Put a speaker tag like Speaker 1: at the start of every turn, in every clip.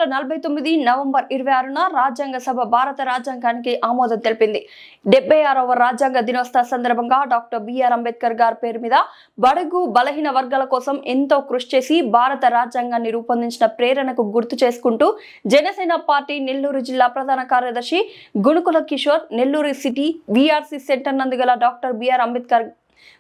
Speaker 1: 1949 November 26న రాజ్యాంగ సభ భారత రాజ్యాంగానికి ఆమోదం తెలిపింది. 76వ రాజ్యాంగ దినోత్సవ సందర్భంగా డాక్టర్ బిఆర్ అంబేద్కర్ గారి పేరు మీద బడుగు బలహీన వర్గాల కోసం ఎంతో కృషి చేసి భారత రాజ్యాంగాన్ని రూపొందించిన ప్రేరణకు గుర్తు చేసుకుంటూ జనసేన పార్టీ నెల్లూరు జిల్లా ప్రధాన కార్యదర్శి Gunukula Kishore Nellore city VRC centre నందుగల డాక్టర్ బిఆర్ అంబేద్కర్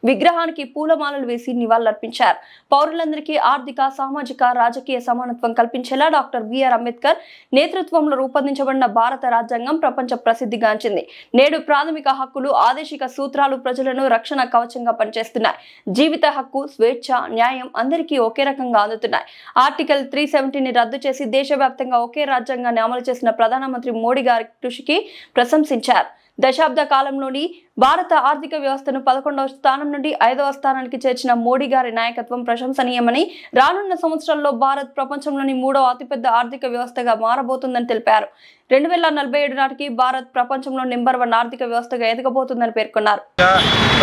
Speaker 1: విగ్రహానికి పూలమాలలు వేసి నివాళులర్పించారు. పౌరులందరికీ ఆర్థిక, సామాజిక, రాజకీయ సమానత్వం కల్పించేలా డాక్టర్ బిఆర్ అంబేద్కర్ నేతృత్వంలో రూపొందించబడిన భారత రాజ్యాంగం ప్రపంచ ప్రసిద్ధిగాంచింది. నేడు ప్రాథమిక హక్కులు, ఆదేశిక సూత్రాలు ప్రజలను రక్షణ కవచంగా పనిచేస్తున్నాయి. జీవిత హక్కు, స్వేచ్ఛ, న్యాయం అందరికీ ఒకే రకంగా అందుతున్నాయి. ఆర్టికల్ 370ని రద్దు చేసి దేశవ్యాప్తంగా ఒకే రాజ్యాంగాన్ని అమలు చేసిన ప్రధానమంత్రి మోడీ గారి కృషికి ప్రశంసించారు. దశాబ్ద కాలంలోని భారత ఆర్థిక వ్యవస్థను 11వ స్థానం నుండి 5వ స్థానానికి చేర్చిన మోడీ గారి నాయకత్వం ప్రశంసనీయమని, రానున్న సంవత్సరాల్లో భారత్ ప్రపంచంలోని 3వ అతిపెద్ద ఆర్థిక వ్యవస్థగా మారబోతుందని తెలిపారు. 2047 నాటికి భారత్ ప్రపంచంలో నెంబర్ 1 ఆర్థిక వ్యవస్థగా ఎదగబోతుందని పేర్కొన్నారు.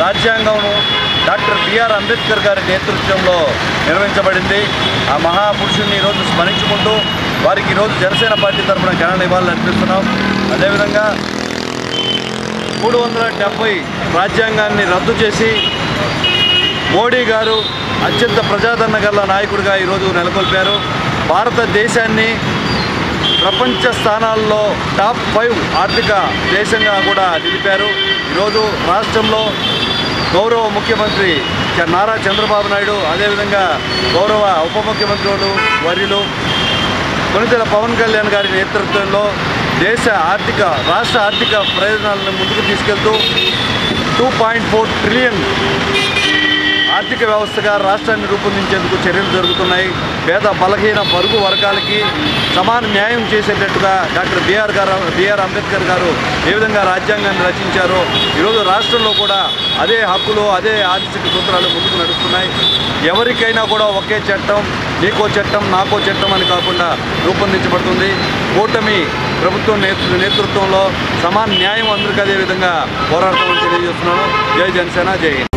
Speaker 2: రాజ్యాంగం డాక్టర్ బిఆర్ అంబేద్కర్ గారి నేతృత్వంలో నిర్వహించబడింది. ఆ మహాపురుషుని ఈరోజు స్మరించుకుంటూ వారికి ఈరోజు జనసేన పార్టీ తరఫున ఘన నివాళులు అర్పిస్తున్నాం. అదేవిధంగా 370 రాజ్యాంగాన్ని రద్దు చేసి మోడీ గారు అత్యంత ప్రజాదరణ గల నాయకుడిగా ఈరోజు నెలకొల్పారు. భారతదేశాన్ని ప్రపంచ స్థానాల్లో టాప్ 5 ఆర్థిక దేశంగా కూడా నిలిపారు. ఈరోజు రాష్ట్రంలో గౌరవ ముఖ్యమంత్రి నారా చంద్రబాబు నాయుడు, అదేవిధంగా గౌరవ ఉప ముఖ్యమంత్రులు వర్యులు కొనితెల పవన్ కళ్యాణ్ గారి నేతృత్వంలో రాష్ట్ర ఆర్థిక ప్రయోజనాలను ముందుకు తీసుకెళ్తూ 2.4 ట్రిలియన్ ఆర్థిక వ్యవస్థగా రాష్ట్రాన్ని రూపొందించేందుకు చర్యలు జరుగుతున్నాయి. పేద, బలహీన, పొరుగు వర్గాలకి సమాన న్యాయం చేసేటట్టుగా డాక్టర్ బిఆర్ అంబేద్కర్ గారు ఏ విధంగా రాజ్యాంగాన్ని రచించారో ఈరోజు రాష్ట్రంలో కూడా అదే హక్కులు, అదే ఆర్థిక సూత్రాలు ముందుకు నడుస్తున్నాయి. ఎవరికైనా కూడా ఒకే చట్టం, నీకో చట్టం, నాకో చట్టం అని కాకుండా రూపొందించబడుతుంది. కూటమి ప్రభుత్వం నేతృత్వంలో సమాన న్యాయం అందరికీ అదే విధంగా పోరాడతామని తెలియజేస్తున్నాను. జై జనసేన, జై హింద్.